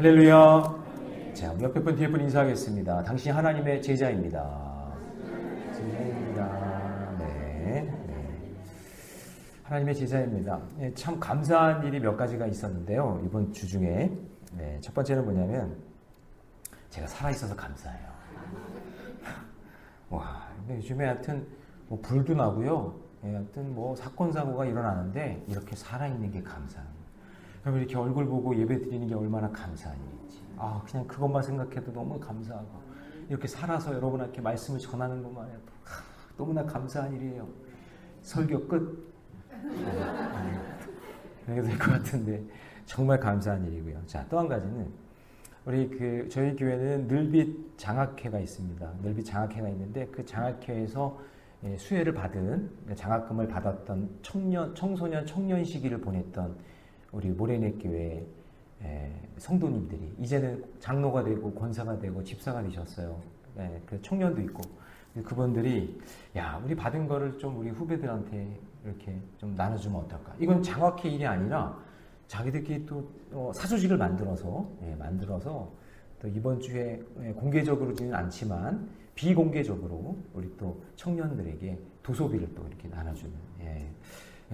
할렐루야. 자, 우리 옆에 분 뒤에 분 인사하겠습니다. 당신이 하나님의 제자입니다. 제자입니다. 네. 하나님의 제자입니다. 참 감사한 일이 몇 가지가 있었는데요. 이번 주 중에. 첫 번째는 뭐냐면, 제가 살아있어서 감사해요. 와, 근데 요즘에 하여튼, 불도 나고요. 하여튼 사건, 사고가 일어나는데, 이렇게 살아있는 게 감사합니다. 그럼 이렇게 얼굴 보고 예배 드리는 게 얼마나 감사한 일인지. 그냥 그것만 생각해도 너무 감사하고, 이렇게 살아서 여러분한테 말씀을 전하는 것만 해도 너무나 감사한 일이에요. 설교 끝. 그래도 될 것 같은데, 정말 감사한 일이고요. 자, 또 한 가지는, 저희 교회는 늘빛 장학회가 있습니다. 늘빛 장학회가 있는데, 그 장학회에서 수혜를 받은, 장학금을 받았던 청소년 청년 시기를 보냈던 우리 모래내 교회 성도님들이 이제는 장로가 되고 권사가 되고 집사가 되셨어요. 그 청년도 있고 그분들이 우리 받은 거를 좀 우리 후배들한테 이렇게 좀 나눠주면 어떨까? 이건 장학회 일이 아니라 자기들끼리 또 사조직을 만들어서 또 이번 주에 공개적으로는 않지만 비공개적으로 우리 또 청년들에게 도소비를 또 이렇게 나눠주는.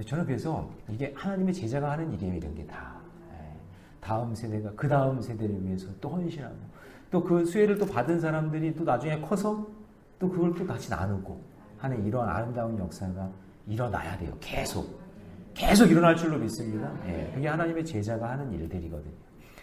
저는 그래서 이게 하나님의 제자가 하는 일이에요. 이런 게 다. 다음 세대가 그 다음 세대를 위해서 또 헌신하고 또 그 수혜를 또 받은 사람들이 또 나중에 커서 또 그걸 또 같이 나누고 하는 이런 아름다운 역사가 일어나야 돼요. 계속 일어날 줄로 믿습니다. 그게 하나님의 제자가 하는 일들이거든요.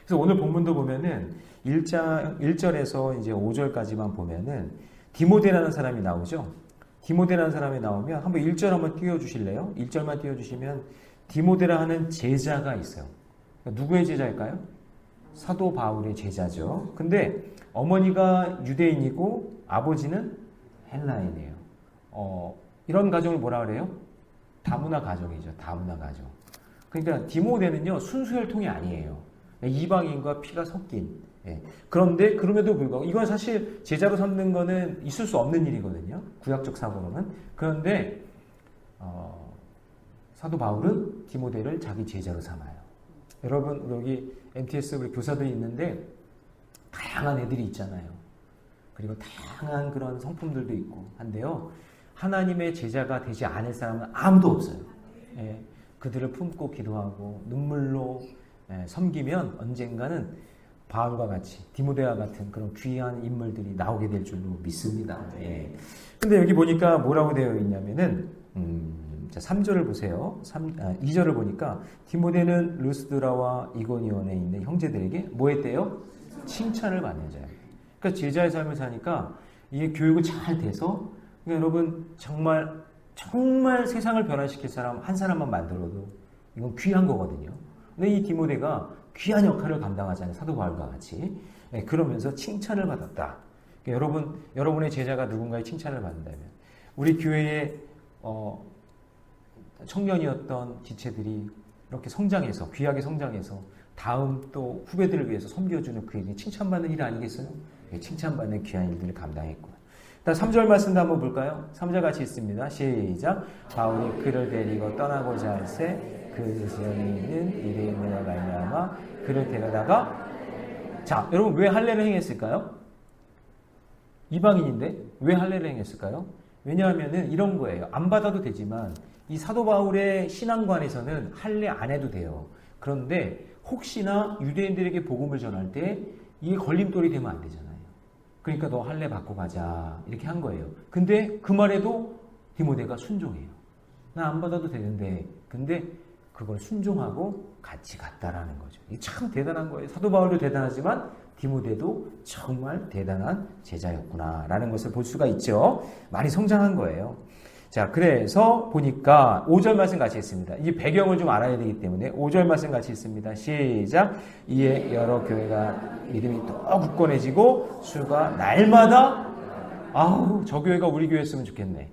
그래서 오늘 본문도 보면은 1절에서 이제 5절까지만 보면은 디모데라는 사람이 나오죠. 디모데라는 사람이 나오면 한번 1절 한번 띄워주실래요? 1절만 띄워주시면 디모데라 하는 제자가 있어요. 누구의 제자일까요? 사도 바울의 제자죠. 근데 어머니가 유대인이고 아버지는 헬라인이에요. 이런 가정을 뭐라 그래요? 다문화 가정이죠. 다문화 가정. 그러니까 디모데는요 순수혈통이 아니에요. 이방인과 피가 섞인. 그런데 그럼에도 불구하고 이건 사실 제자로 삼는 거는 있을 수 없는 일이거든요. 구약적 사고로는. 그런데 사도 바울은 디모데를 자기 제자로 삼아요. 여러분 여기 MTS 우리 교사들이 있는데 다양한 애들이 있잖아요. 그리고 다양한 그런 성품들도 있고 한데요. 하나님의 제자가 되지 않을 사람은 아무도 없어요. 그들을 품고 기도하고 눈물로 섬기면 언젠가는 바울과 같이 디모데와 같은 그런 귀한 인물들이 나오게 될 줄로 믿습니다. 근데 여기 보니까 뭐라고 되어 있냐면은 3절을 보세요. 2절을 보니까 디모데는 루스드라와 이고니온에 있는 형제들에게 뭐 했대요? 칭찬을 받는 자예요. 그러니까 제자의 삶을 사니까 이게 교육이 잘 돼서 그러니까 여러분 정말 세상을 변화시킬 사람 한 사람만 만들어도 이건 귀한 거거든요. 근데 이 디모데가 귀한 역할을 감당하잖아요. 사도 바울과 같이. 그러면서 칭찬을 받았다. 그러니까 여러분의 제자가 누군가의 칭찬을 받는다면 우리 교회의 청년이었던 지체들이 이렇게 성장해서 귀하게 성장해서 다음 또 후배들을 위해서 섬겨주는 그에게 칭찬받는 일 아니겠어요? 칭찬받는 귀한 일들을 감당했고. 3절 말씀도 한번 볼까요? 3절 같이 있습니다. 시작. 바울이 그를 데리고 떠나고자 할새 그 지역에 있는 유대인들과 말미암아 그를 데려다가 자 여러분 왜 할례를 행했을까요? 이방인인데 왜 할례를 행했을까요? 왜냐하면은 이런 거예요. 안 받아도 되지만 이 사도 바울의 신앙관에서는 할례 안 해도 돼요. 그런데 혹시나 유대인들에게 복음을 전할 때 이게 걸림돌이 되면 안 되잖아요. 그러니까 너 할례 받고 가자 이렇게 한 거예요. 근데 그 말에도 디모데가 순종해요. 나 안 받아도 되는데 근데 그걸 순종하고 같이 갔다라는 거죠. 이게 참 대단한 거예요. 사도 바울도 대단하지만 디모데도 정말 대단한 제자였구나라는 것을 볼 수가 있죠. 많이 성장한 거예요. 자, 그래서 보니까 5절 말씀 같이 있습니다. 이 배경을 좀 알아야 되기 때문에 5절 말씀 같이 있습니다. 시작. 이에 여러 교회가 믿음이 더 굳건해지고 수가 날마다 저 교회가 우리 교회였으면 좋겠네.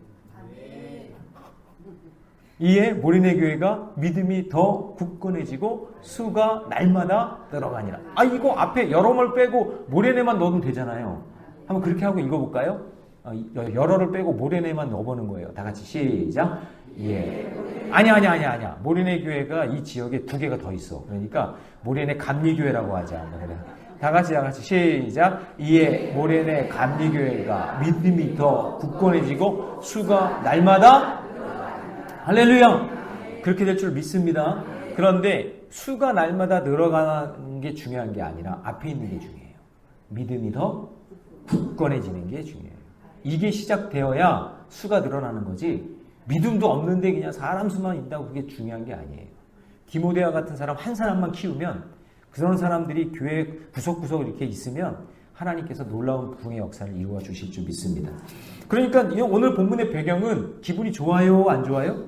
이에 모리네 교회가 믿음이 더 굳건해지고 수가 날마다 늘어가니라. 이거 앞에 여러를 빼고 모리네만 넣으면 되잖아요. 한번 그렇게 하고 읽어볼까요? 여러를 빼고 모리네만 넣어보는 거예요. 다 같이 시작. 예. 아니야. 모리네 교회가 이 지역에 2개가 더 있어. 그러니까 모리네 감리교회라고 하자. 다 같이 시작. 이에 모래내 감리교회가 믿음이 더 굳건해지고 수가 날마다 할렐루야 그렇게 될 줄 믿습니다. 그런데 수가 날마다 늘어가는 게 중요한 게 아니라 앞에 있는 게 중요해요. 믿음이 더 굳건해지는 게 중요해요. 이게 시작되어야 수가 늘어나는 거지 믿음도 없는데 그냥 사람 수만 있다고 그게 중요한 게 아니에요. 디모데와 같은 사람 한 사람만 키우면 그런 사람들이 교회 구석구석 이렇게 있으면 하나님께서 놀라운 부흥의 역사를 이루어 주실 줄 믿습니다. 그러니까 오늘 본문의 배경은 기분이 좋아요, 안 좋아요?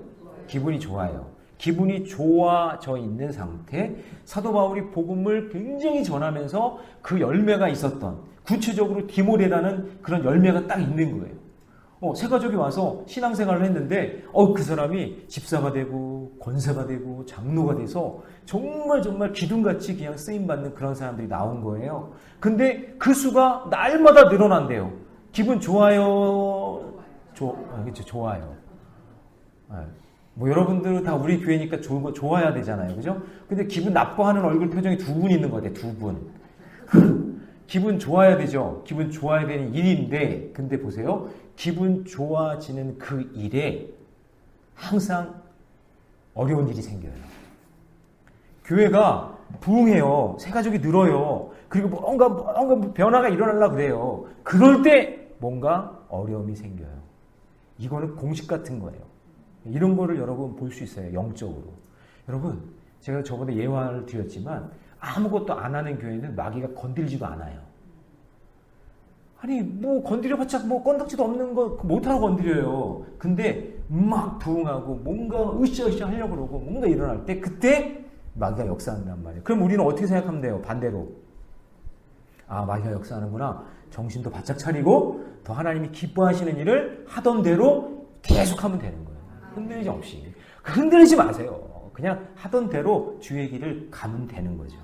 기분이 좋아요. 기분이 좋아져 있는 상태, 사도 바울이 복음을 굉장히 전하면서 그 열매가 있었던, 구체적으로 디모데라는 그런 열매가 딱 있는 거예요. 새 가족이 와서 신앙생활을 했는데 그 사람이 집사가 되고 권사가 되고 장로가 돼서 정말 기둥같이 그냥 쓰임받는 그런 사람들이 나온 거예요. 근데 그 수가 날마다 늘어난대요. 기분 좋아요? 그렇죠. 좋아요. 뭐 여러분들은 다 우리 교회니까 좋은 거 좋아야 되잖아요. 그죠? 근데 기분 나빠하는 얼굴 표정이 두 분 있는 것 같아요. 두 분. 기분 좋아야 되죠. 기분 좋아야 되는 일인데 근데 보세요. 기분 좋아지는 그 일에 항상 어려운 일이 생겨요. 교회가 부흥해요. 새가족이 늘어요. 그리고 뭔가 변화가 일어나려고 그래요. 그럴 때 뭔가 어려움이 생겨요. 이거는 공식 같은 거예요. 이런 거를 여러분 볼 수 있어요. 영적으로. 여러분 제가 저번에 예화를 드렸지만 아무것도 안 하는 교회는 마귀가 건들지도 않아요. 아니 뭐 건드려봤자 뭐 건덕지도 없는 거 못하고 건드려요. 근데 막 부흥하고 뭔가 으쌰으쌰 하려고 그러고 뭔가 일어날 때 그때 마귀가 역사한단 말이에요. 그럼 우리는 어떻게 생각하면 돼요? 반대로. 마귀가 역사하는구나. 정신도 바짝 차리고 더 하나님이 기뻐하시는 일을 하던 대로 계속하면 되는 거예요. 흔들리지 없이. 흔들리지 마세요. 그냥 하던 대로 주의 길을 가면 되는 거죠.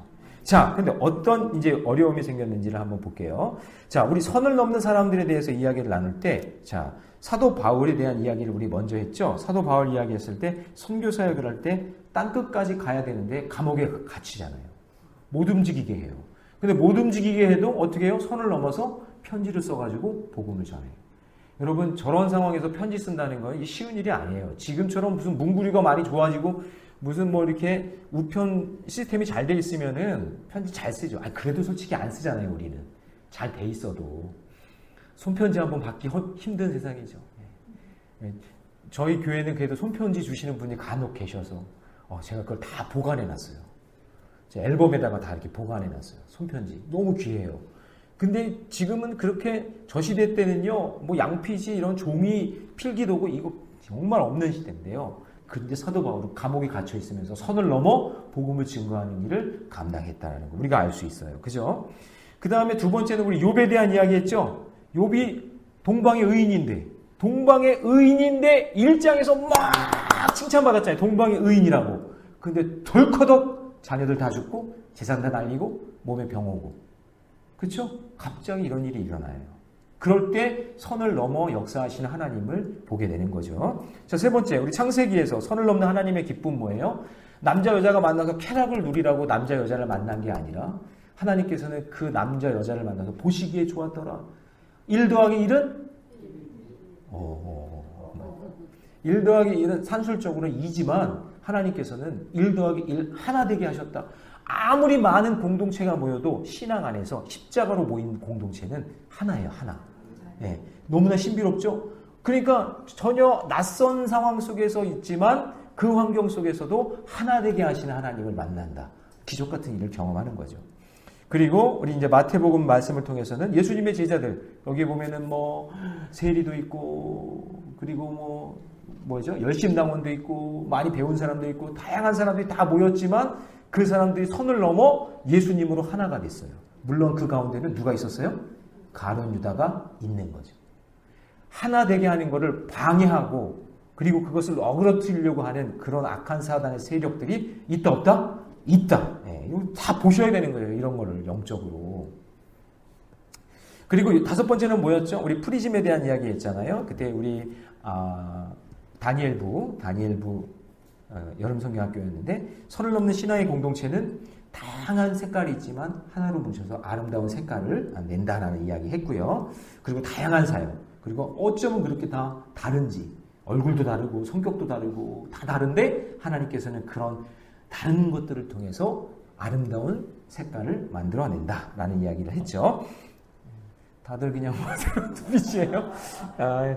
자, 근데 어떤 이제 어려움이 생겼는지를 한번 볼게요. 자, 우리 선을 넘는 사람들에 대해서 이야기를 나눌 때, 자, 사도 바울에 대한 이야기를 우리 먼저 했죠. 사도 바울 이야기했을 때 선교 사역을 할 때 땅끝까지 가야 되는데 감옥에 갇히잖아요. 못 움직이게 해요. 근데 못 움직이게 해도 어떻게 해요? 선을 넘어서 편지를 써가지고 복음을 전해요. 여러분 저런 상황에서 편지 쓴다는 건 쉬운 일이 아니에요. 지금처럼 무슨 문구류가 많이 좋아지고 무슨 뭐 이렇게 우편 시스템이 잘 돼 있으면은 편지 잘 쓰죠. 그래도 솔직히 안 쓰잖아요, 우리는. 잘 돼 있어도. 손편지 한번 받기 힘든 세상이죠. 저희 교회는 그래도 손편지 주시는 분이 간혹 계셔서 제가 그걸 다 보관해 놨어요. 제 앨범에다가 다 이렇게 보관해 놨어요. 손편지. 너무 귀해요. 근데 지금은 그렇게 저 시대 때는요, 뭐 양피지 이런 종이 필기도구 이거 정말 없는 시대인데요. 근데 사도 바울은 감옥에 갇혀 있으면서 선을 넘어 복음을 증거하는 일을 감당했다는 거 우리가 알 수 있어요. 그죠? 그 다음에 두 번째는 우리 욥에 대한 이야기 했죠. 욥이 동방의 의인인데 1장에서 막 칭찬받았잖아요. 동방의 의인이라고. 근데 덜커덕 자녀들 다 죽고 재산 다 날리고 몸에 병 오고. 그렇죠? 갑자기 이런 일이 일어나요. 그럴 때 선을 넘어 역사하시는 하나님을 보게 되는 거죠. 자, 세 번째, 우리 창세기에서 선을 넘는 하나님의 기쁨 뭐예요? 남자 여자가 만나서 쾌락을 누리라고 남자 여자를 만난 게 아니라 하나님께서는 그 남자 여자를 만나서 보시기에 좋았더라. 1 더하기 1은 1 더하기 1은 산술적으로는 2지만 하나님께서는 1 더하기 1 하나 되게 하셨다. 아무리 많은 공동체가 모여도 신앙 안에서 십자가로 모인 공동체는 하나예요. 하나. 네, 너무나 신비롭죠? 그러니까 전혀 낯선 상황 속에서 있지만 그 환경 속에서도 하나 되게 하시는 하나님을 만난다. 기적 같은 일을 경험하는 거죠. 그리고 우리 이제 마태복음 말씀을 통해서는 예수님의 제자들, 여기 보면은 뭐 세리도 있고 그리고 뭐죠? 열심당원도 있고 많이 배운 사람도 있고 다양한 사람들이 다 모였지만 그 사람들이 선을 넘어 예수님으로 하나가 됐어요. 물론 그 가운데는 누가 있었어요? 가룟 유다가 있는 거죠. 하나 되게 하는 것을 방해하고 그리고 그것을 어그러뜨리려고 하는 그런 악한 사단의 세력들이 있다 없다? 있다. 이거 다 보셔야 되는 거예요. 이런 거를 영적으로. 그리고 다섯 번째는 뭐였죠? 우리 프리즘에 대한 이야기 했잖아요. 그때 우리 다니엘부 여름 성경학교였는데 선을 넘는 신앙의 공동체는 다양한 색깔이 있지만 하나로 뭉쳐서 아름다운 색깔을 낸다라는 이야기 했고요. 그리고 다양한 사역, 그리고 어쩌면 그렇게 다 다른지, 얼굴도 다르고 성격도 다르고 다 다른데 하나님께서는 그런 다른 것들을 통해서 아름다운 색깔을 만들어낸다라는 이야기를 했죠. 다들 그냥 눈빛이에요.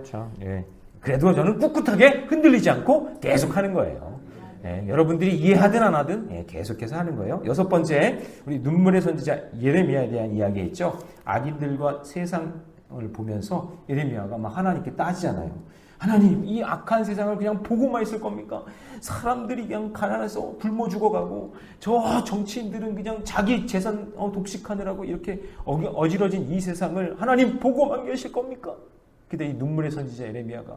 참. 예. 그래도 저는 꿋꿋하게 흔들리지 않고 계속 하는 거예요. 예, 여러분들이 이해하든 안 하든 계속해서 하는 거예요. 6번째, 우리 눈물의 선지자 예레미야에 대한 이야기했죠. 악인들과 세상을 보면서 예레미야가 막 하나님께 따지잖아요. 하나님, 이 악한 세상을 그냥 보고만 있을 겁니까? 사람들이 그냥 가난해서 굶어 죽어가고 저 정치인들은 그냥 자기 재산 독식하느라고 이렇게 어지러진 이 세상을 하나님 보고만 계실 겁니까? 근데 이 눈물의 선지자 예레미야가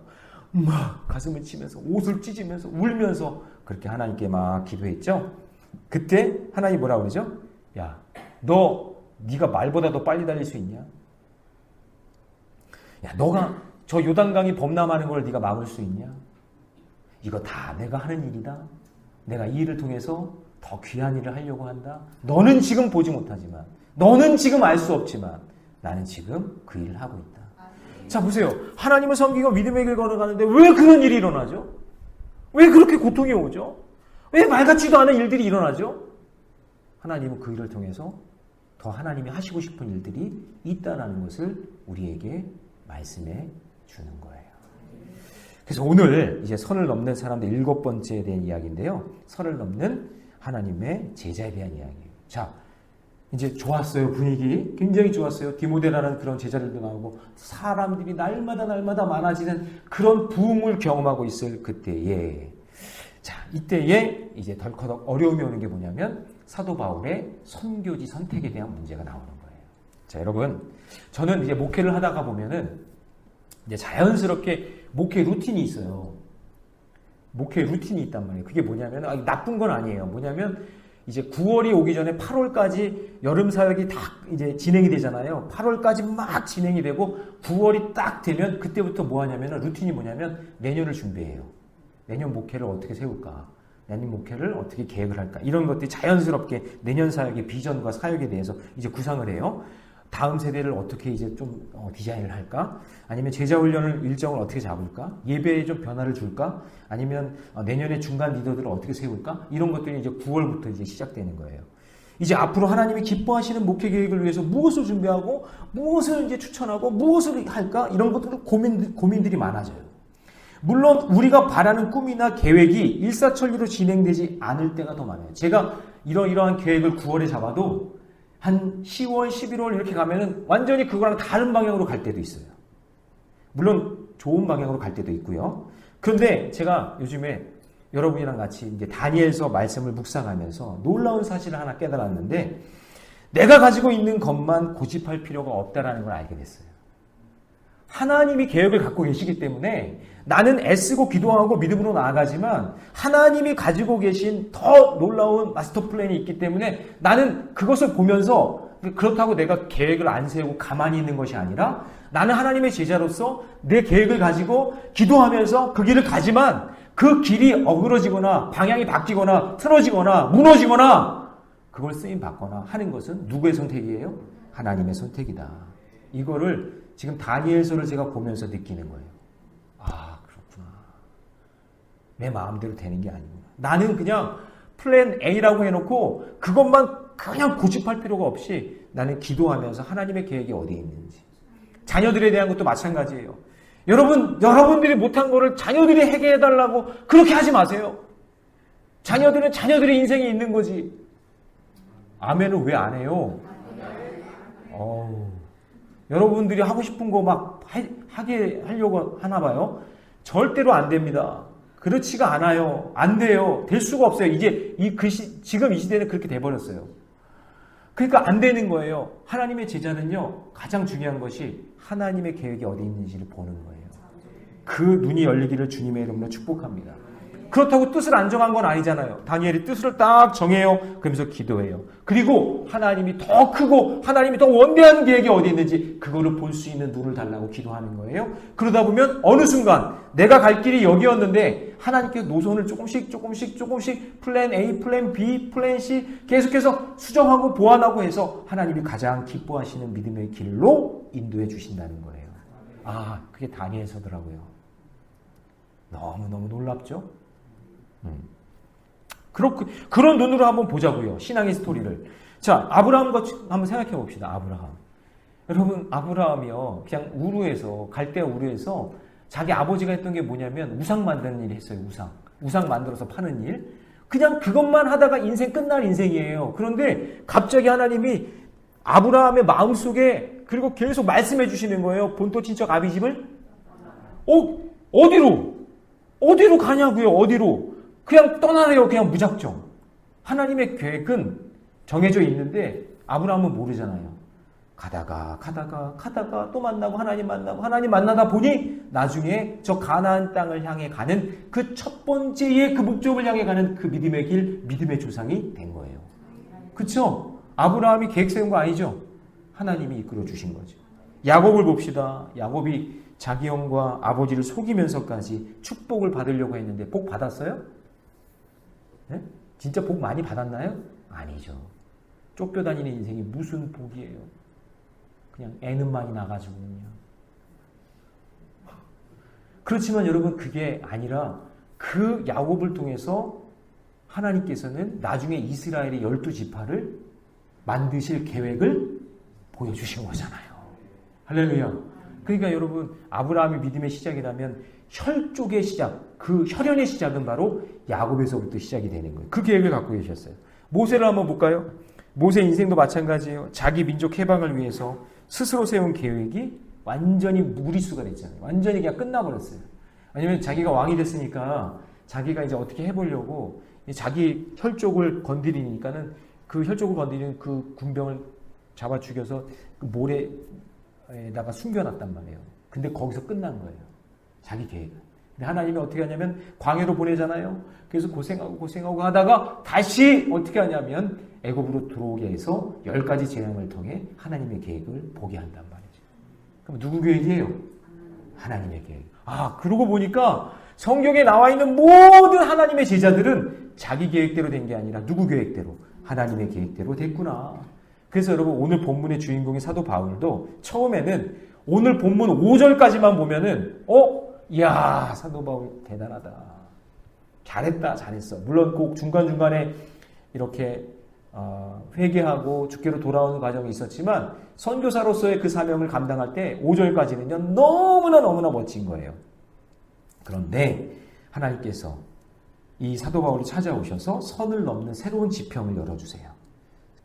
막 가슴을 치면서 옷을 찢으면서 울면서 그렇게 하나님께 막 기도했죠. 그때 하나님 뭐라고 그러죠? 야, 네가 말보다 더 빨리 달릴 수 있냐? 야, 너가 저 요단강이 범람하는 걸 네가 막을 수 있냐? 이거 다 내가 하는 일이다. 내가 이 일을 통해서 더 귀한 일을 하려고 한다. 너는 지금 보지 못하지만, 너는 지금 알 수 없지만 나는 지금 그 일을 하고 있다. 자, 보세요. 하나님을 섬기고 믿음의 길 걸어가는데 왜 그런 일이 일어나죠? 왜 그렇게 고통이 오죠? 왜 말 같지도 않은 일들이 일어나죠? 하나님은 그 일을 통해서 더 하나님이 하시고 싶은 일들이 있다는 것을 우리에게 말씀해 주는 거예요. 그래서 오늘 이제 선을 넘는 사람들 7번째에 대한 이야기인데요. 선을 넘는 하나님의 제자에 대한 이야기예요. 자, 이제 좋았어요. 분위기 굉장히 좋았어요. 디모데라는 그런 제자들도 나오고 사람들이 날마다 많아지는 그런 부흥을 경험하고 있을 그때에, 자, 이때에 이제 덜커덕 어려움이 오는 게 뭐냐면 사도 바울의 선교지 선택에 대한 문제가 나오는 거예요. 자, 여러분, 저는 이제 목회를 하다가 보면은 이제 자연스럽게 목회 루틴이 있어요. 목회 루틴이 있단 말이에요. 그게 뭐냐면, 나쁜 건 아니에요. 뭐냐면 이제 9월이 오기 전에 8월까지 여름 사역이 다 이제 진행이 되잖아요. 8월까지 막 진행이 되고 9월이 딱 되면 그때부터 뭐 하냐면 루틴이 뭐냐면 내년을 준비해요. 내년 목회를 어떻게 세울까? 내년 목회를 어떻게 계획을 할까? 이런 것들이 자연스럽게 내년 사역의 비전과 사역에 대해서 이제 구상을 해요. 다음 세대를 어떻게 이제 좀 디자인을 할까? 아니면 제자 훈련을 일정을 어떻게 잡을까? 예배에 좀 변화를 줄까? 아니면 내년에 중간 리더들을 어떻게 세울까? 이런 것들이 이제 9월부터 이제 시작되는 거예요. 이제 앞으로 하나님이 기뻐하시는 목회 계획을 위해서 무엇을 준비하고 무엇을 이제 추천하고 무엇을 할까? 이런 것들 고민들이 많아져요. 물론 우리가 바라는 꿈이나 계획이 일사천리로 진행되지 않을 때가 더 많아요. 제가 이러한 계획을 9월에 잡아도 한 10월, 11월 이렇게 가면은 완전히 그거랑 다른 방향으로 갈 때도 있어요. 물론 좋은 방향으로 갈 때도 있고요. 그런데 제가 요즘에 여러분이랑 같이 이제 다니엘서 말씀을 묵상하면서 놀라운 사실을 하나 깨달았는데, 내가 가지고 있는 것만 고집할 필요가 없다라는 걸 알게 됐어요. 하나님이 계획을 갖고 계시기 때문에 나는 애쓰고 기도하고 믿음으로 나아가지만 하나님이 가지고 계신 더 놀라운 마스터 플랜이 있기 때문에 나는 그것을 보면서, 그렇다고 내가 계획을 안 세우고 가만히 있는 것이 아니라 나는 하나님의 제자로서 내 계획을 가지고 기도하면서 그 길을 가지만 그 길이 어그러지거나 방향이 바뀌거나 틀어지거나 무너지거나 그걸 쓰임받거나 하는 것은 누구의 선택이에요? 하나님의 선택이다. 이거를 지금 다니엘서를 제가 보면서 느끼는 거예요. 아, 그렇구나. 내 마음대로 되는 게 아니구나. 나는 그냥 플랜 A라고 해놓고 그것만 그냥 고집할 필요가 없이 나는 기도하면서 하나님의 계획이 어디에 있는지. 자녀들에 대한 것도 마찬가지예요. 여러분들이 못한 거를 자녀들이 해결해달라고 그렇게 하지 마세요. 자녀들은 자녀들의 인생이 있는 거지. 아멘은 왜 안 해요? 여러분들이 하고 싶은 거 막 하게 하려고 하나 봐요. 절대로 안 됩니다. 그렇지가 않아요. 안 돼요. 될 수가 없어요. 이제 지금 이 시대는 그렇게 돼버렸어요. 그러니까 안 되는 거예요. 하나님의 제자는요, 가장 중요한 것이 하나님의 계획이 어디 있는지를 보는 거예요. 그 눈이 열리기를 주님의 이름으로 축복합니다. 그렇다고 뜻을 안 정한 건 아니잖아요. 다니엘이 뜻을 딱 정해요. 그러면서 기도해요. 그리고 하나님이 더 크고 하나님이 더 원대한 계획이 어디 있는지 그거를 볼 수 있는 눈을 달라고 기도하는 거예요. 그러다 보면 어느 순간 내가 갈 길이 여기였는데 하나님께서 노선을 조금씩 플랜 A, 플랜 B, 플랜 C 계속해서 수정하고 보완하고 해서 하나님이 가장 기뻐하시는 믿음의 길로 인도해 주신다는 거예요. 아, 그게 다니엘서더라고요. 너무너무 놀랍죠? 그런 눈으로 한번 보자고요. 신앙의 스토리를. 자, 아브라함과 한번 생각해 봅시다. 아브라함. 여러분, 아브라함이요. 그냥 우르에서, 갈대아 우르에서 자기 아버지가 했던 게 뭐냐면 우상 만드는 일 했어요. 우상 만들어서 파는 일. 그냥 그것만 하다가 인생 끝날 인생이에요. 그런데 갑자기 하나님이 아브라함의 마음속에 그리고 계속 말씀해 주시는 거예요. 본토 친척 아비집을 어디로 가냐고요. 어디로. 그냥 떠나래요. 그냥 무작정. 하나님의 계획은 정해져 있는데 아브라함은 모르잖아요. 가다가 또 만나고 하나님 만나다 보니 나중에 저 가나안 땅을 향해 가는 그 첫 번째의 그 목적을 향해 가는 그 믿음의 길, 믿음의 조상이 된 거예요. 그렇죠? 아브라함이 계획 세운 거 아니죠? 하나님이 이끌어 주신 거죠. 야곱을 봅시다. 야곱이 자기 형과 아버지를 속이면서까지 축복을 받으려고 했는데 복 받았어요? 네? 진짜 복 많이 받았나요? 아니죠. 쫓겨다니는 인생이 무슨 복이에요. 그냥 애는 많이 나가지고요. 그렇지만 여러분 그게 아니라 그 야곱을 통해서 하나님께서는 나중에 이스라엘의 12지파를 만드실 계획을 보여주신 거잖아요. 할렐루야. 그러니까 여러분 아브라함의 믿음의 시작이라면 혈족의 시작, 그 혈연의 시작은 바로 야곱에서부터 시작이 되는 거예요. 그 계획을 갖고 계셨어요. 모세를 한번 볼까요? 모세 인생도 마찬가지예요. 자기 민족 해방을 위해서 스스로 세운 계획이 완전히 무리수가 됐잖아요. 완전히 그냥 끝나버렸어요. 왜냐면 자기가 왕이 됐으니까 자기가 이제 어떻게 해보려고 자기 혈족을 건드리니까는 그 혈족을 건드리는 그 군병을 잡아 죽여서 그 모래에다가 숨겨놨단 말이에요. 근데 거기서 끝난 거예요. 자기 계획은. 근데 하나님이 어떻게 하냐면 광야로 보내잖아요. 그래서 고생하고 하다가 다시 어떻게 하냐면 애굽으로 들어오게 해서 10가지 재앙을 통해 하나님의 계획을 보게 한단 말이죠. 그럼 누구 계획이에요? 하나님의 계획. 아, 그러고 보니까 성경에 나와 있는 모든 하나님의 제자들은 자기 계획대로 된 게 아니라 누구 계획대로? 하나님의 계획대로 됐구나. 그래서 여러분 오늘 본문의 주인공인 사도 바울도 처음에는 오늘 본문 5절까지만 보면은 이야 사도 바울 대단하다. 잘했어. 물론 꼭 중간중간에 이렇게 회개하고 주께로 돌아오는 과정이 있었지만 선교사로서의 그 사명을 감당할 때 5절까지는요 너무나 멋진 거예요. 그런데 하나님께서 이 사도 바울이 찾아오셔서 선을 넘는 새로운 지평을 열어주세요.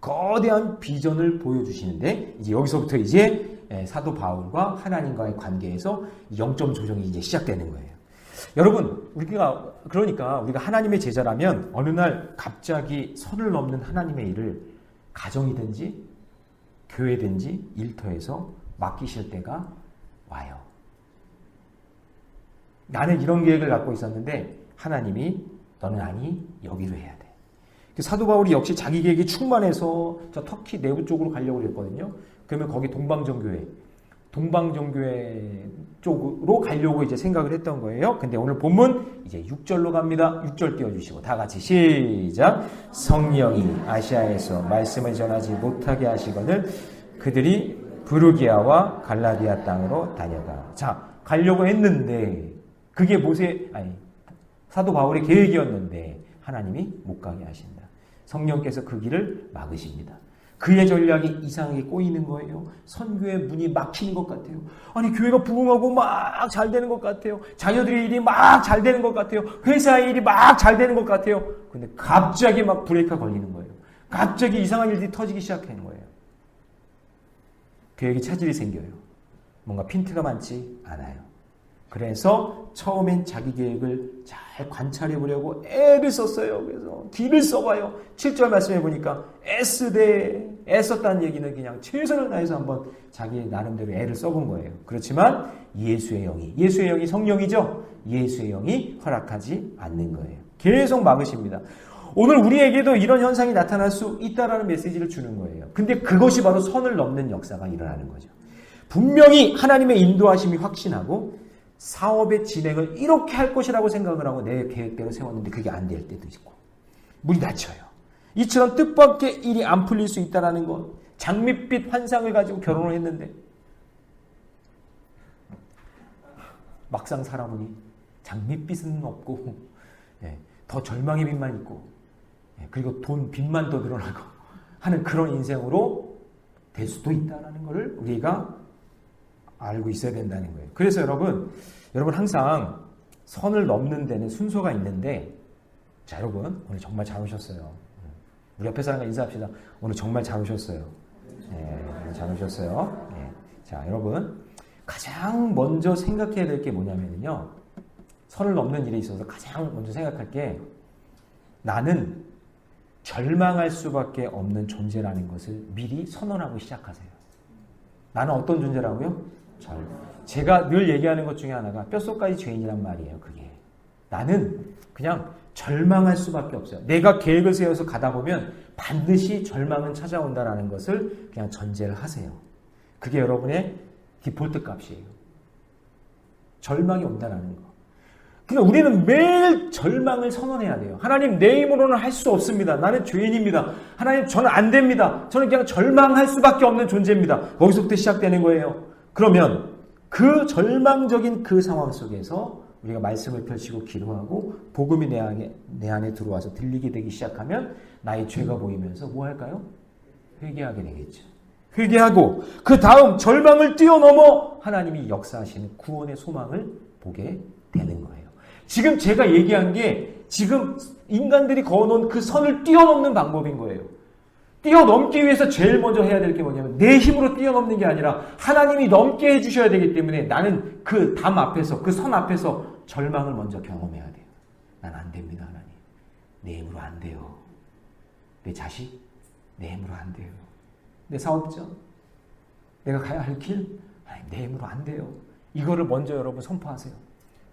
거대한 비전을 보여주시는데 이제 여기서부터 이제 사도 바울과 하나님과의 관계에서 영점 조정이 이제 시작되는 거예요. 여러분, 그러니까 우리가 하나님의 제자라면 어느 날 갑자기 선을 넘는 하나님의 일을 가정이든지 교회든지 일터에서 맡기실 때가 와요. 나는 이런 계획을 갖고 있었는데 하나님이 너는 아니 여기로 해야 돼. 사도 바울이 역시 자기 계획이 충만해서 저 터키 내부 쪽으로 가려고 했거든요. 그러면 거기 동방정교회 쪽으로 가려고 이제 생각을 했던 거예요. 근데 오늘 본문 이제 6절로 갑니다. 6절 띄워주시고 다 같이 시작. 성령이 아시아에서 말씀을 전하지 못하게 하시거늘 그들이 부르기아와 갈라디아 땅으로 다녀가. 자, 가려고 했는데 그게 사도 바울의 계획이었는데 하나님이 못 가게 하신다. 성령께서 그 길을 막으십니다. 그의 전략이 이상하게 꼬이는 거예요. 선교의 문이 막히는 것 같아요. 아니 교회가 부흥하고 막 잘 되는 것 같아요. 자녀들의 일이 막 잘 되는 것 같아요. 회사의 일이 막 잘 되는 것 같아요. 근데 갑자기 막 브레이크가 걸리는 거예요. 갑자기 이상한 일들이 터지기 시작하는 거예요. 계획에 차질이 생겨요. 뭔가 핀트가 많지 않아요. 그래서 처음엔 자기 계획을 잘 관찰해 보려고 애를 썼어요. 그래서 길을 써봐요. 7절 말씀해 보니까 애쓰되 애썼다는 얘기는 그냥 최선을 다해서 한번 자기 나름대로 애를 써본 거예요. 그렇지만 예수의 영이 성령이죠. 예수의 영이 허락하지 않는 거예요. 계속 막으십니다. 오늘 우리에게도 이런 현상이 나타날 수 있다라는 메시지를 주는 거예요. 근데 그것이 바로 선을 넘는 역사가 일어나는 거죠. 분명히 하나님의 인도하심이 확신하고 사업의 진행을 이렇게 할 것이라고 생각을 하고 내 계획대로 세웠는데 그게 안 될 때도 있고 물이 닫혀요. 이처럼 뜻밖의 일이 안 풀릴 수 있다는 것. 장밋빛 환상을 가지고 결혼을 했는데 막상 살아보니 장밋빛은 없고 더 절망의 빛만 있고 그리고 돈 빚만 더 늘어나고 하는 그런 인생으로 될 수도 있다는 것을 우리가 알고 있어야 된다는 거예요. 그래서 여러분 항상 선을 넘는 데는 순서가 있는데 자 여러분 오늘 정말 잘 오셨어요. 우리 옆에 사람과 인사합시다. 오늘 정말 잘 오셨어요. 잘 오셨어요. 자 여러분 가장 먼저 생각해야 될 게 뭐냐면요. 선을 넘는 일에 있어서 가장 먼저 생각할 게 나는 절망할 수밖에 없는 존재라는 것을 미리 선언하고 시작하세요. 나는 어떤 존재라고요? 제가 늘 얘기하는 것 중에 하나가 뼛속까지 죄인이란 말이에요. 그게 나는 그냥 절망할 수밖에 없어요. 내가 계획을 세워서 가다 보면 반드시 절망은 찾아온다는 것을 그냥 전제를 하세요. 그게 여러분의 디폴트 값이에요. 절망이 온다는 거. 그러니까 우리는 매일 절망을 선언해야 돼요. 하나님 내 힘으로는 할 수 없습니다. 나는 죄인입니다. 하나님 저는 안 됩니다. 저는 그냥 절망할 수밖에 없는 존재입니다. 거기서부터 시작되는 거예요. 그러면 그 절망적인 그 상황 속에서 우리가 말씀을 펼치고 기도하고 복음이 내 안에 들어와서 들리게 되기 시작하면 나의 죄가 보이면서 뭐 할까요? 회개하게 되겠죠. 회개하고 그 다음 절망을 뛰어넘어 하나님이 역사하시는 구원의 소망을 보게 되는 거예요. 지금 제가 얘기한 게 지금 인간들이 거어놓은 그 선을 뛰어넘는 방법인 거예요. 뛰어넘기 위해서 제일 먼저 해야 될 게 뭐냐면 내 힘으로 뛰어넘는 게 아니라 하나님이 넘게 해주셔야 되기 때문에 나는 그 담 앞에서 그 선 앞에서 절망을 먼저 경험해야 돼요. 난 안 됩니다. 하나님. 내 힘으로 안 돼요. 내 자식? 내 힘으로 안 돼요. 내 사업자? 내가 가야 할 길? 내 힘으로 안 돼요. 이거를 먼저 여러분 선포하세요.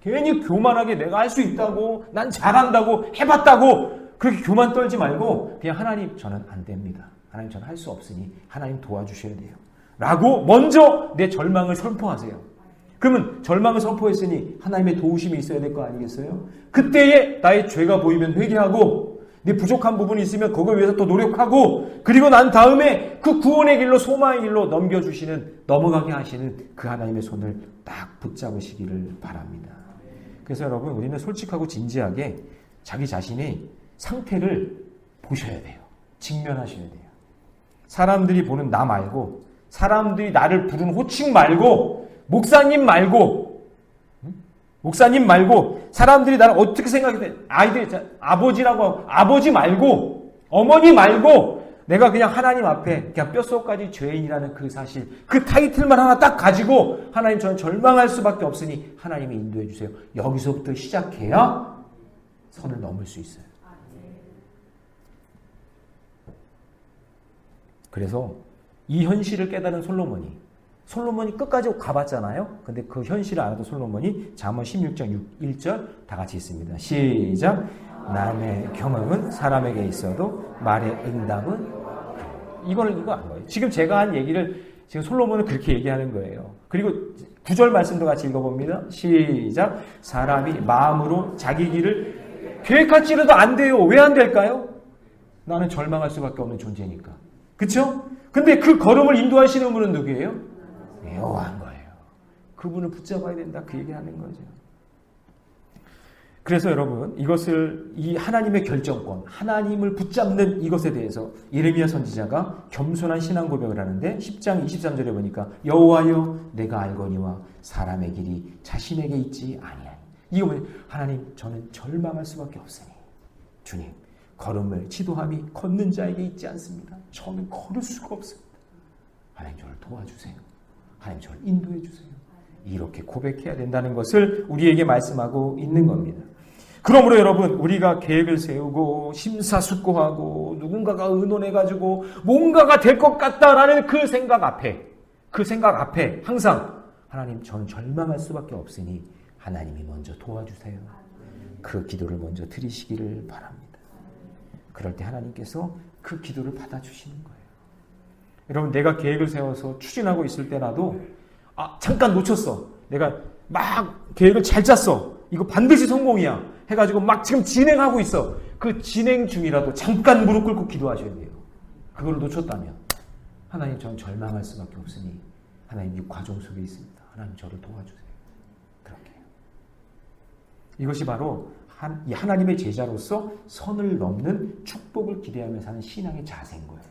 괜히 교만하게 내가 할 수 있다고 난 잘한다고 해봤다고 그렇게 교만 떨지 말고 그냥 하나님 저는 안 됩니다. 하나님 저는 할 수 없으니 하나님 도와주셔야 돼요. 라고 먼저 내 절망을 선포하세요. 그러면 절망을 선포했으니 하나님의 도우심이 있어야 될 거 아니겠어요? 그때에 나의 죄가 보이면 회개하고 내 부족한 부분이 있으면 그걸 위해서 또 노력하고 그리고 난 다음에 그 구원의 길로 소망의 길로 넘어가게 하시는 그 하나님의 손을 딱 붙잡으시기를 바랍니다. 그래서 여러분 우리는 솔직하고 진지하게 자기 자신의 상태를 보셔야 돼요. 직면하셔야 돼요. 사람들이 보는 나 말고 사람들이 나를 부르는 호칭 말고 목사님 말고 사람들이 나를 어떻게 생각해 아이들이 아버지라고 하고 아버지 말고 어머니 말고 내가 그냥 하나님 앞에 그냥 뼛속까지 죄인이라는 그 사실 그 타이틀만 하나 딱 가지고 하나님 저는 절망할 수밖에 없으니 하나님이 인도해 주세요. 여기서부터 시작해야 선을 넘을 수 있어요. 그래서 이 현실을 깨달은 솔로몬이 끝까지 가봤잖아요. 근데 그 현실을 알아도 솔로몬이 잠언 16장 1절 다 같이 있습니다. 시작. 남의 경험은 사람에게 있어도 말의 응답은 이거 한 거예요. 지금 제가 한 얘기를 지금 솔로몬은 그렇게 얘기하는 거예요. 그리고 9절 말씀도 같이 읽어봅니다. 시작. 사람이 마음으로 자기 길을 계획할지라도 안 돼요. 왜 안 될까요? 나는 절망할 수밖에 없는 존재니까. 그쵸? 근데 그 걸음을 인도하시는 분은 누구예요? 여호와인 거예요. 그분을 붙잡아야 된다. 그 얘기하는 거죠. 그래서 여러분 이것을 이 하나님의 결정권, 하나님을 붙잡는 이것에 대해서 예레미야 선지자가 겸손한 신앙 고백을 하는데 10장 23절에 보니까 여호와여 내가 알거니와 사람의 길이 자신에게 있지 아니하니. 이거 뭐냐? 하나님 저는 절망할 수밖에 없으니 주님 걸음을 지도함이 걷는 자에게 있지 않습니다. 저는 걸을 수가 없습니다. 하나님 저를 도와주세요. 하나님 저를 인도해 주세요. 이렇게 고백해야 된다는 것을 우리에게 말씀하고 있는 겁니다. 그러므로 여러분, 우리가 계획을 세우고 심사숙고하고 누군가가 의논해가지고 뭔가가 될 것 같다라는 그 생각 앞에 항상 하나님, 저는 절망할 수밖에 없으니 하나님이 먼저 도와주세요. 그 기도를 먼저 드리시기를 바랍니다. 그럴 때 하나님께서 그 기도를 받아주시는 거예요. 여러분, 내가 계획을 세워서 추진하고 있을 때라도 잠깐 놓쳤어. 내가 막 계획을 잘 짰어. 이거 반드시 성공이야. 해가지고 막 지금 진행하고 있어. 그 진행 중이라도 잠깐 무릎 꿇고 기도하셔야 돼요. 그걸 놓쳤다면 하나님, 저는 절망할 수밖에 없으니 하나님, 이 과정 속에 있습니다. 하나님, 저를 도와주세요. 그렇게 해요. 이것이 바로 이 하나님의 제자로서 선을 넘는 축복을 기대하며 사는 신앙의 자세인 거예요.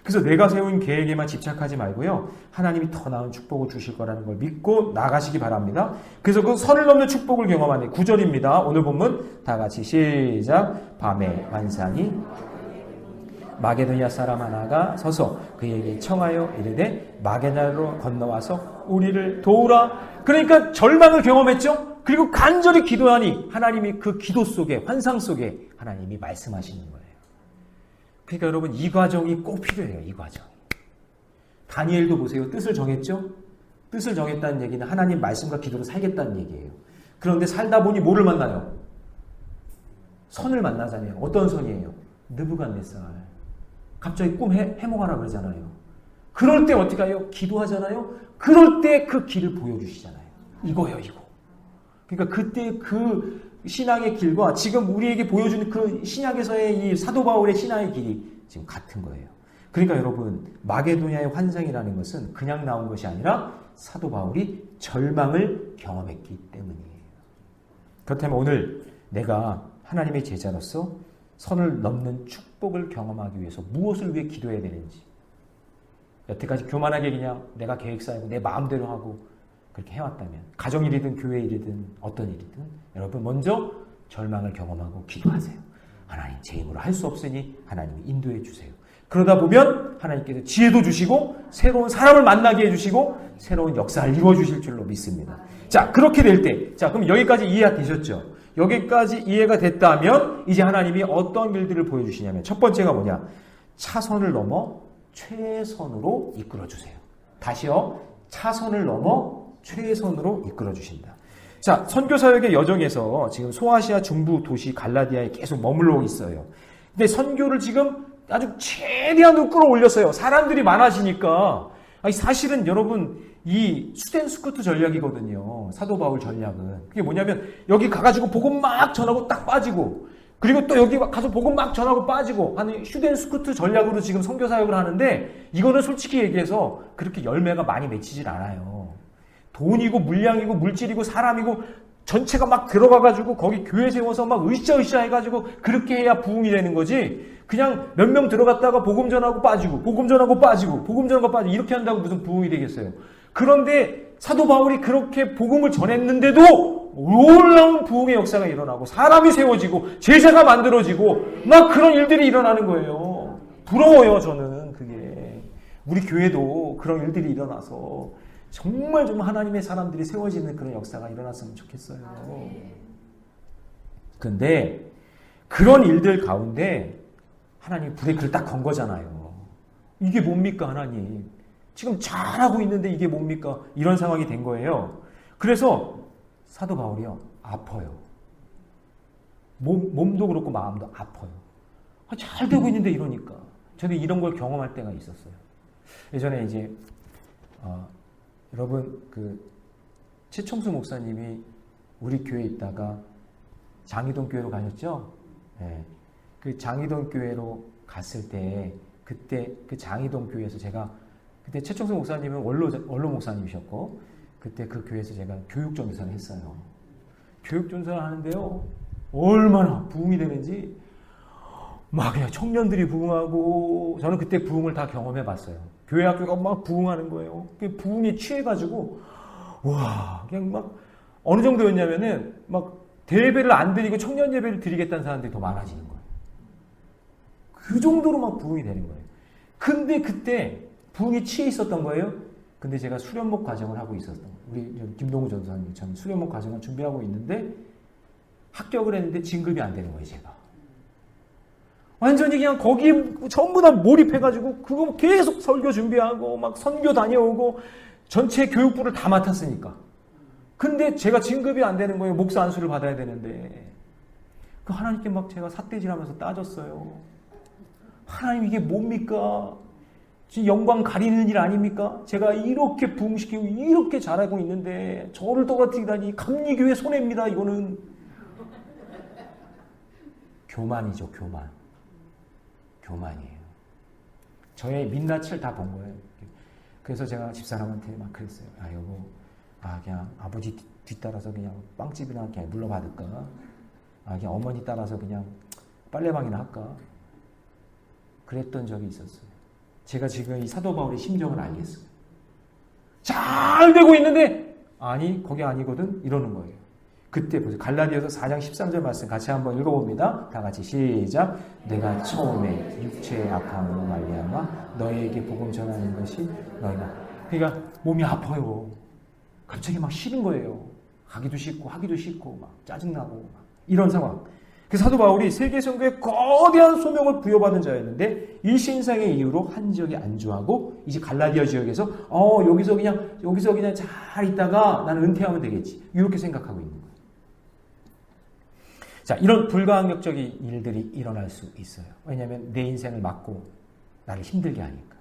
그래서 내가 세운 계획에만 집착하지 말고요, 하나님이 더 나은 축복을 주실 거라는 걸 믿고 나가시기 바랍니다. 그래서 그 선을 넘는 축복을 경험하는 9절입니다. 오늘 본문 다 같이 시작. 밤에 환상이 마게도냐 사람 하나가 서서 그에게 청하여 이르되 마게도냐로 건너와서 우리를 도우라. 그러니까 절망을 경험했죠. 그리고 간절히 기도하니 하나님이 그 기도 속에, 환상 속에 하나님이 말씀하시는 거예요. 그러니까 여러분, 이 과정이 꼭 필요해요. 이 과정. 다니엘도 보세요. 뜻을 정했죠? 뜻을 정했다는 얘기는 하나님 말씀과 기도로 살겠다는 얘기예요. 그런데 살다 보니 뭐를 만나요? 선을 만나잖아요. 어떤 선이에요? 느부갓네살. 갑자기 꿈 해몽하라 그러잖아요. 그럴 때 어떻게 해요? 기도하잖아요. 그럴 때 그 길을 보여주시잖아요. 이거예요, 이거. 그러니까 그때 그 신앙의 길과 지금 우리에게 보여주는 그 신약에서의 이 사도 바울의 신앙의 길이 지금 같은 거예요. 그러니까 여러분, 마게도냐의 환상이라는 것은 그냥 나온 것이 아니라 사도 바울이 절망을 경험했기 때문이에요. 그렇다면 오늘 내가 하나님의 제자로서 선을 넘는 축복을 경험하기 위해서 무엇을 위해 기도해야 되는지, 여태까지 교만하게 그냥 내가 계획 쌓이고 내 마음대로 하고 그렇게 해왔다면, 가정일이든 교회일이든 어떤 일이든 여러분, 먼저 절망을 경험하고 기도하세요. 하나님, 제 힘으로 할 수 없으니 하나님이 인도해 주세요. 그러다 보면 하나님께서 지혜도 주시고 새로운 사람을 만나게 해주시고 새로운 역사를 이루어 주실 줄로 믿습니다. 자, 그렇게 될 때, 자, 그럼 여기까지 이해가 되셨죠? 여기까지 이해가 됐다면 이제 하나님이 어떤 일들을 보여주시냐면, 첫 번째가 뭐냐? 차선을 넘어 최선으로 이끌어 주세요. 다시요. 차선을 넘어 최선으로 이끌어 주신다. 자, 선교사역의 여정에서 지금 소아시아 중부 도시 갈라디아에 계속 머물러 있어요. 근데 선교를 지금 아주 최대한으로 끌어올렸어요. 사람들이 많아지니까. 아니, 사실은 여러분, 이 수덴스쿠트 전략이거든요. 사도 바울 전략은. 그게 뭐냐면, 여기 가가지고 복음 막 전하고 딱 빠지고, 그리고 또 여기 가서 복음 막 전하고 빠지고 하는 슈덴스쿠트 전략으로 지금 선교사역을 하는데, 이거는 솔직히 얘기해서 그렇게 열매가 많이 맺히질 않아요. 돈이고 물량이고 물질이고 사람이고 전체가 막 들어가가지고 거기 교회 세워서 막 으쌰으쌰 해가지고 그렇게 해야 부흥이 되는 거지, 그냥 몇 명 들어갔다가 복음 전하고 빠지고 복음 전하고 빠지고 복음 전하고 빠지고 이렇게 한다고 무슨 부흥이 되겠어요. 그런데 사도 바울이 그렇게 복음을 전했는데도 놀라운 부흥의 역사가 일어나고 사람이 세워지고 제자가 만들어지고 막 그런 일들이 일어나는 거예요. 부러워요, 저는 그게. 우리 교회도 그런 일들이 일어나서 정말 좀 하나님의 사람들이 세워지는 그런 역사가 일어났으면 좋겠어요. 그런데 그런 일들 가운데 하나님이 브레이크를 딱 건 거잖아요. 이게 뭡니까, 하나님? 지금 잘하고 있는데 이게 뭡니까? 이런 상황이 된 거예요. 그래서 사도 바울이요, 아파요. 몸도 그렇고 마음도 아파요. 잘 되고 있는데 이러니까. 저도 이런 걸 경험할 때가 있었어요. 예전에 이제 여러분, 그 최청수 목사님이 우리 교회에 있다가 장희동 교회로 가셨죠? 네. 그 장희동 교회로 갔을 때, 그때 그 장희동 교회에서 제가, 그때 최청수 목사님은 원로 목사님이셨고, 그때 그 교회에서 제가 교육전도사를 했어요. 교육전도사를 하는데요, 얼마나 부흥이 되는지, 막 그냥 청년들이 부흥하고, 저는 그때 부흥을 다 경험해 봤어요. 교회 학교가 막 부흥하는 거예요. 그 부흥에 취해가지고, 와, 그냥 막, 어느 정도였냐면은, 막, 대예배를 안 드리고 청년 예배를 드리겠다는 사람들이 더 많아지는 거예요. 그 정도로 막 부흥이 되는 거예요. 근데 그때 부흥에 취해 있었던 거예요. 근데 제가 수련목 과정을 하고 있었던 거예요. 우리 김동우 전도사님, 전 수련목 과정을 준비하고 있는데, 합격을 했는데 진급이 안 되는 거예요, 제가. 완전히 그냥 거기에 전부 다 몰입해가지고 그거 계속 설교 준비하고 막 선교 다녀오고 전체 교육부를 다 맡았으니까. 근데 제가 진급이 안 되는 거예요. 목사 안수를 받아야 되는데. 그 하나님께 막 제가 삿대질하면서 따졌어요. 하나님 이게 뭡니까? 영광 가리는 일 아닙니까? 제가 이렇게 부흥시키고 이렇게 잘하고 있는데 저를 떨어뜨리다니 감리교회 손해입니다. 이거는 교만이죠. 교만이에요. 저의 민낯을 다 본 거예요. 그래서 제가 집사람한테 막 그랬어요. 여보, 그냥 아버지 뒤따라서 그냥 빵집이나 그냥 물러받을까? 그냥 어머니 따라서 그냥 빨래방이나 할까? 그랬던 적이 있었어요. 제가 지금 이 사도 바울의 심정을 알겠어요. 잘 되고 있는데 아니 거기 아니거든 이러는 거예요. 그때 보세요. 갈라디아서 4장 13절 말씀 같이 한번 읽어봅니다. 다 같이 시작. 내가 처음에 육체의 악함으로 말미암아 너희에게 복음 전하는 것이 너희가. 그러니까 몸이 아파요. 갑자기 막 싫은 거예요. 가기도 싫고 하기도 싫고 막 짜증나고 막 이런 상황. 그 사도 바울이 세계 선교에 거대한 소명을 부여받은 자였는데 이 신상의 이유로 한 지역에 안주하고 이제 갈라디아 지역에서 여기서 그냥 잘 있다가 나는 은퇴하면 되겠지 이렇게 생각하고 있는 거예요. 자, 이런 불가항력적인 일들이 일어날 수 있어요. 왜냐하면 내 인생을 막고 나를 힘들게 하니까.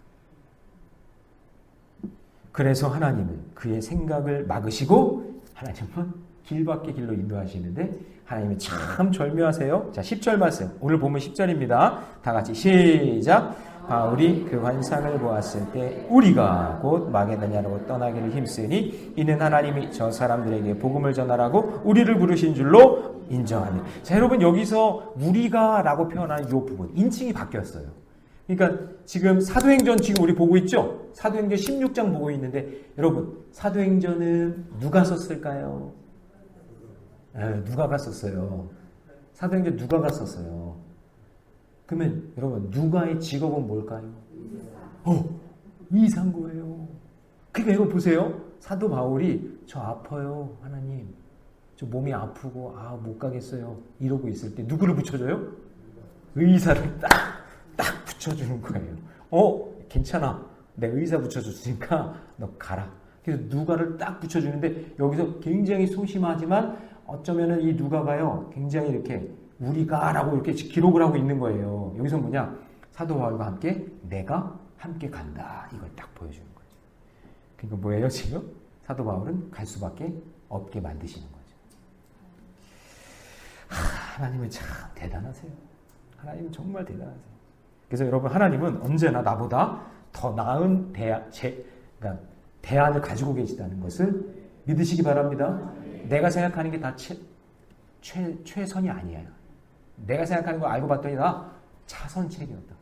그래서 하나님은 그의 생각을 막으시고 하나님은 길밖에 길로 인도하시는데 하나님이 참 절묘하세요. 자, 10절 말씀. 오늘 보면 10절입니다. 다 같이 시작. 바울이 그 환상을 보았을 때 우리가 곧 마게도냐로 떠나기를 힘쓰니 이는 하나님이 저 사람들에게 복음을 전하라고 우리를 부르신 줄로 인정하니. 자, 여러분 여기서 우리가 라고 표현하는 이 부분 인칭이 바뀌었어요. 그러니까 지금 사도행전 지금 우리 보고 있죠? 사도행전 16장 보고 있는데 여러분 사도행전은 누가 썼을까요? 누가 갔었어요? 사도행전 누가 갔었어요? 그러면 여러분 누가의 직업은 뭘까요? 이상고예요. 그러니까 여러분 보세요. 사도 바울이 저 아파요 하나님. 저 몸이 아프고 못 가겠어요. 이러고 있을 때 누구를 붙여줘요? 의사를 딱 붙여주는 거예요. 괜찮아. 내가 의사 붙여줬으니까 너 가라. 그래서 누가를 딱 붙여주는데 여기서 굉장히 소심하지만 어쩌면은 이 누가가요 굉장히 이렇게 우리가라고 이렇게 기록을 하고 있는 거예요. 여기서 뭐냐? 사도 바울과 함께 내가 함께 간다. 이걸 딱 보여주는 거죠. 그러니까 뭐예요 지금? 사도 바울은 갈 수밖에 없게 만드시는 거죠. 하나님은 참 대단하세요. 하나님은 정말 대단하세요. 그래서 여러분 하나님은 언제나 나보다 더 나은 그러니까 대안을 가지고 계시다는 것을 믿으시기 바랍니다. 내가 생각하는 게 다 최선이 아니에요. 내가 생각하는 거 알고 봤더니 다 차선책이었다.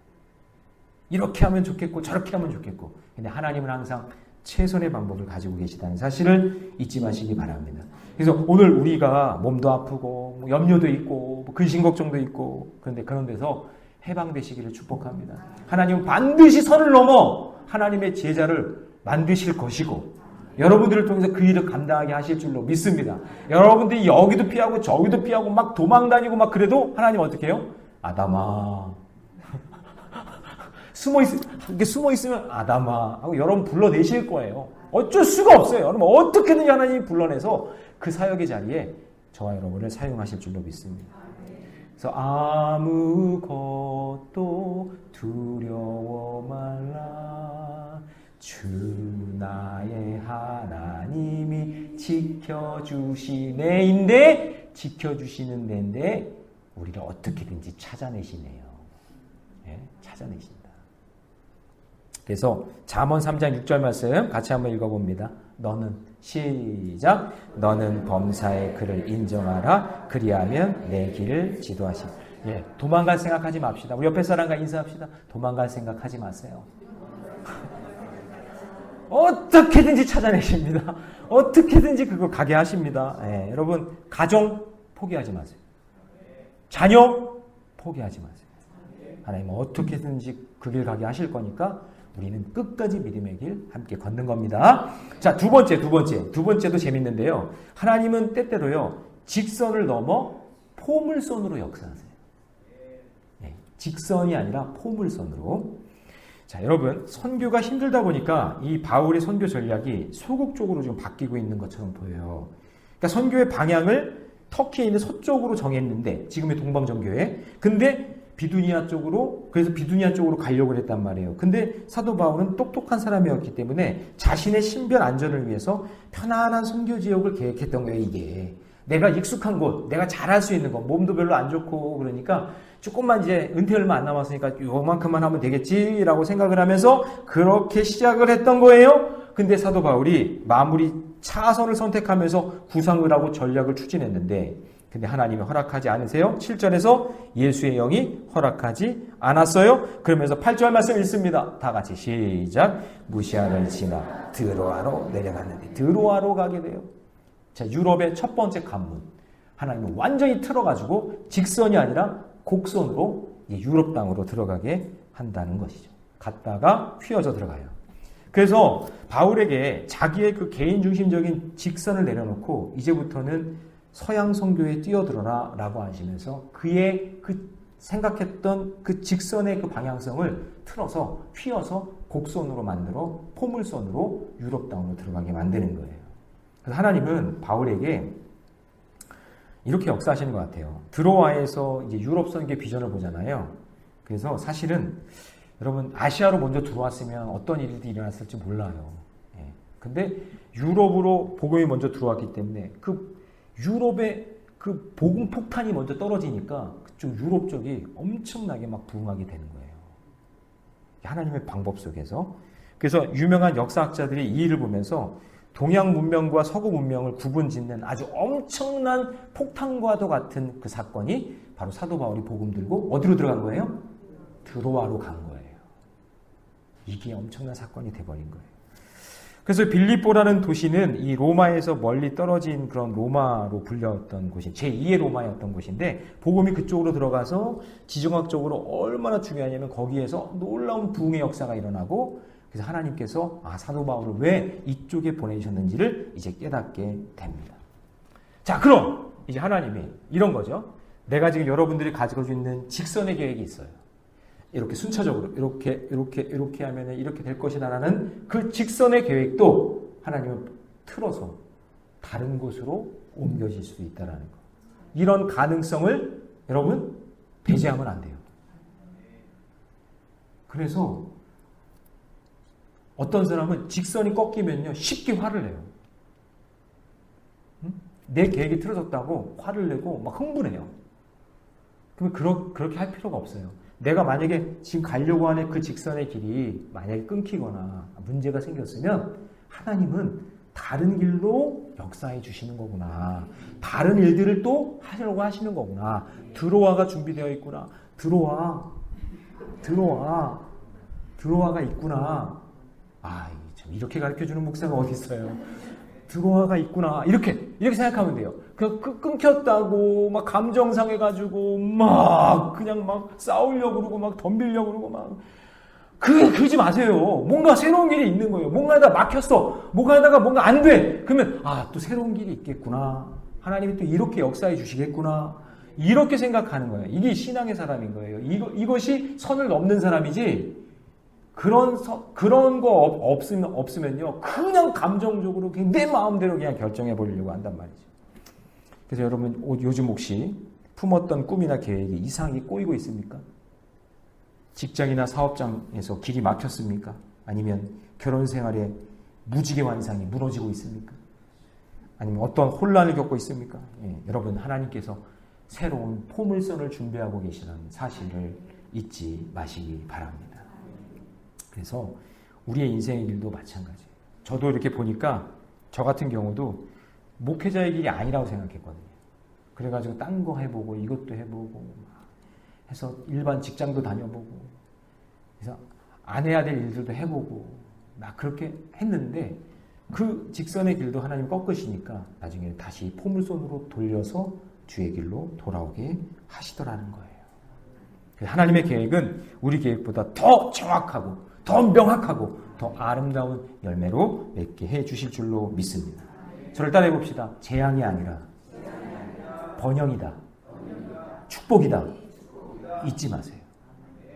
이렇게 하면 좋겠고 저렇게 하면 좋겠고. 근데 하나님은 항상 최선의 방법을 가지고 계시다는 사실을 잊지 마시기 바랍니다. 그래서 오늘 우리가 몸도 아프고 염려도 있고 근심 걱정도 있고 그런데 그런 데서 해방되시기를 축복합니다. 하나님은 반드시 선을 넘어 하나님의 제자를 만드실 것이고 여러분들을 통해서 그 일을 감당하게 하실 줄로 믿습니다. 여러분들이 여기도 피하고 저기도 피하고 막 도망다니고 막 그래도 하나님 어떻게 해요? 아담아 숨어 있으면 아담아 하고 여러분 불러내실 거예요. 어쩔 수가 없어요. 여러분 어떻게든지 하나님이 불러내서 그 사역의 자리에 저와 여러분을 사용하실 줄로 믿습니다. 그래서 아무것도 두려워 말라. 주 나의 하나님이 지켜주시네인데 지켜주시는 데인데 우리를 어떻게든지 찾아내시네요. 네, 찾아내신다. 그래서 잠언 3장 6절 말씀 같이 한번 읽어봅니다. 너는 시작. 너는 범사의 그를 인정하라. 그리하면 내 길을 지도하시라. 도망갈 생각하지 맙시다. 우리 옆에 사람과 인사합시다. 도망갈 생각하지 마세요. 어떻게든지 찾아내십니다. 어떻게든지 그거 가게 하십니다. 여러분 가정 포기하지 마세요. 자녀 포기하지 마세요. 하나님은 어떻게든지 그 길 가게 하실 거니까 우리는 끝까지 믿음의 길 함께 걷는 겁니다. 자, 두 번째도 재밌는데요. 하나님은 때때로요 직선을 넘어 포물선으로 역사하세요. 네, 직선이 아니라 포물선으로. 자, 여러분, 선교가 힘들다 보니까 이 바울의 선교 전략이 소극적으로 좀 바뀌고 있는 것처럼 보여요. 그러니까 선교의 방향을 터키에 있는 서쪽으로 정했는데, 지금의 동방정교회. 근데 비두니아 쪽으로, 그래서 비두니아 쪽으로 가려고 했단 말이에요. 근데 사도 바울은 똑똑한 사람이었기 때문에 자신의 신변 안전을 위해서 편안한 선교 지역을 계획했던 거예요, 이게. 내가 익숙한 곳, 내가 잘할 수 있는 곳, 몸도 별로 안 좋고 그러니까 조금만 이제 은퇴 얼마 안 남았으니까 요만큼만 하면 되겠지라고 생각을 하면서 그렇게 시작을 했던 거예요. 근데 사도 바울이 마무리 차선을 선택하면서 구상을 하고 전략을 추진했는데, 근데 하나님이 허락하지 않으세요? 7절에서 예수의 영이 허락하지 않았어요. 그러면서 8절 말씀 읽습니다. 다 같이 시작. 무시아를 지나 드로아로 내려갔는데, 드로아로 가게 돼요. 자, 유럽의 첫 번째 관문. 하나님은 완전히 틀어가지고 직선이 아니라 곡선으로 유럽 땅으로 들어가게 한다는 것이죠. 갔다가 휘어져 들어가요. 그래서 바울에게 자기의 그 개인 중심적인 직선을 내려놓고 이제부터는 서양 선교에 뛰어들어라 라고 하시면서 그의 그 생각했던 그 직선의 그 방향성을 틀어서 휘어서 곡선으로 만들어 포물선으로 유럽 땅으로 들어가게 만드는 거예요. 그래서 하나님은 바울에게 이렇게 역사하시는 것 같아요. 드로아에서 이제 유럽 선교 비전을 보잖아요. 그래서 사실은 여러분 아시아로 먼저 들어왔으면 어떤 일이 일어났을지 몰라요. 예. 근데 유럽으로 복음이 먼저 들어왔기 때문에 그 유럽의 그 복음 폭탄이 먼저 떨어지니까 그쪽 유럽 쪽이 엄청나게 막 부흥하게 되는 거예요. 하나님의 방법 속에서. 그래서 유명한 역사학자들이 이 일을 보면서 동양 문명과 서구 문명을 구분짓는 아주 엄청난 폭탄과도 같은 그 사건이 바로 사도 바울이 복음 들고 어디로 들어간 거예요? 드로아로 간 거예요. 이게 엄청난 사건이 돼버린 거예요. 그래서 빌립보라는 도시는 이 로마에서 멀리 떨어진 그런 로마로 불렸던 곳이 제2의 로마였던 곳인데, 복음이 그쪽으로 들어가서 지정학적으로 얼마나 중요하냐면 거기에서 놀라운 부흥의 역사가 일어나고, 그래서 하나님께서 사도 바울을 왜 이쪽에 보내셨는지를 이제 깨닫게 됩니다. 자, 그럼 이제 하나님이 이런 거죠. 내가 지금 여러분들이 가지고 있는 직선의 계획이 있어요. 이렇게 순차적으로 이렇게 하면 이렇게 될 것이다라는 그 직선의 계획도 하나님은 틀어서 다른 곳으로 옮겨질 수도 있다라는 거. 이런 가능성을 여러분 배제하면 안 돼요. 그래서 어떤 사람은 직선이 꺾이면요 쉽게 화를 내요. 내 계획이 틀어졌다고 화를 내고 막 흥분해요. 그러면 그렇게 할 필요가 없어요. 내가 만약에 지금 가려고 하는 그 직선의 길이 만약에 끊기거나 문제가 생겼으면 하나님은 다른 길로 역사해 주시는 거구나. 다른 일들을 또 하려고 하시는 거구나. 드로아가 준비되어 있구나. 드로아가 있구나. 참 이렇게 가르쳐주는 목사가 어디 있어요. 드로아가 있구나. 이렇게 생각하면 돼요. 끊겼다고 막 감정 상해가지고 막 그냥 막 싸우려고 그러고 막 덤비려고 그러고 막 그러지 마세요. 뭔가 새로운 길이 있는 거예요. 뭔가 하다가 막혔어. 뭔가 하다가 뭔가 안 돼. 그러면 또 새로운 길이 있겠구나. 하나님이 또 이렇게 역사해 주시겠구나. 이렇게 생각하는 거예요. 이게 신앙의 사람인 거예요. 이것이 선을 넘는 사람이지. 그런 거 없으면요. 그냥 감정적으로 그냥 내 마음대로 그냥 결정해 보려고 한단 말이죠. 그래서 여러분 요즘 혹시 품었던 꿈이나 계획이 이상하게 꼬이고 있습니까? 직장이나 사업장에서 길이 막혔습니까? 아니면 결혼 생활에 무지개 완상이 무너지고 있습니까? 아니면 어떤 혼란을 겪고 있습니까? 여러분 하나님께서 새로운 포물선을 준비하고 계시는 사실을 잊지 마시기 바랍니다. 그래서 우리의 인생의 길도 마찬가지예요. 저도 이렇게 보니까 저 같은 경우도 목회자의 길이 아니라고 생각했거든요. 그래가지고 딴 거 해보고 이것도 해보고 해서 일반 직장도 다녀보고 그래서 안 해야 될 일들도 해보고 막 그렇게 했는데 그 직선의 길도 하나님 꺾으시니까 나중에 다시 포물선으로 돌려서 주의 길로 돌아오게 하시더라는 거예요. 하나님의 계획은 우리 계획보다 더 정확하고 더 명확하고 더 아름다운 열매로 맺게 해 주실 줄로 믿습니다. 저를 따라해 봅시다. 재앙이 아니라 번영이다. 축복이다. 잊지 마세요.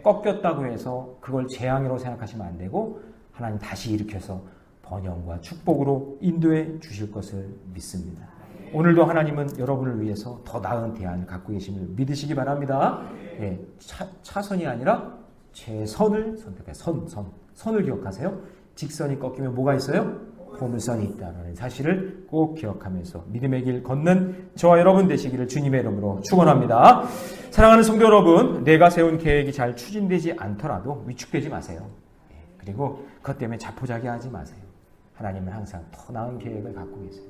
꺾였다고 해서 그걸 재앙으로 생각하시면 안 되고 하나님 다시 일으켜서 번영과 축복으로 인도해 주실 것을 믿습니다. 오늘도 하나님은 여러분을 위해서 더 나은 대안을 갖고 계심을 믿으시기 바랍니다. 예, 차선이 아니라 최선을 선택해. 선을 기억하세요. 직선이 꺾이면 뭐가 있어요? 보물선이 있다는 사실을 꼭 기억하면서 믿음의 길 걷는 저와 여러분 되시기를 주님의 이름으로 축원합니다. 사랑하는 성도 여러분, 내가 세운 계획이 잘 추진되지 않더라도 위축되지 마세요. 그리고 그것 때문에 자포자기하지 마세요. 하나님은 항상 더 나은 계획을 갖고 계세요.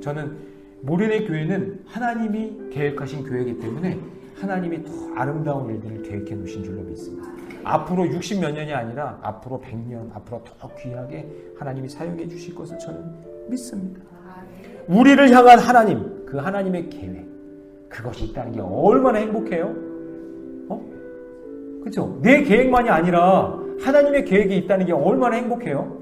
저는 모련의 교회는 하나님이 계획하신 교회이기 때문에 하나님이 더 아름다운 일들을 계획해 놓으신 줄로 믿습니다. 앞으로 60몇 년이 아니라 앞으로 100년, 앞으로 더 귀하게 하나님이 사용해 주실 것을 저는 믿습니다. 우리를 향한 하나님, 그 하나님의 계획, 그것이 있다는 게 얼마나 행복해요? 그렇죠? 내 계획만이 아니라 하나님의 계획이 있다는 게 얼마나 행복해요?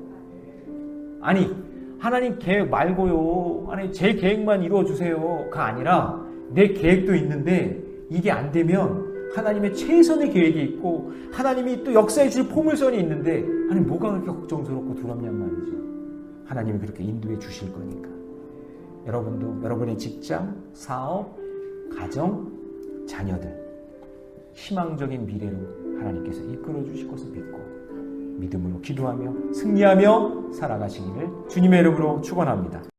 아니, 하나님 계획 말고요. 아니, 제 계획만 이루어주세요가 아니라 내 계획도 있는데 이게 안 되면 하나님의 최선의 계획이 있고 하나님이 또 역사해 줄 포물선이 있는데 아니 뭐가 그렇게 걱정스럽고 두렵냔 말이죠. 하나님이 그렇게 인도해 주실 거니까. 여러분도 여러분의 직장, 사업, 가정, 자녀들 희망적인 미래로 하나님께서 이끌어 주실 것을 믿고 믿음으로 기도하며 승리하며 살아가시기를 주님의 이름으로 축원합니다.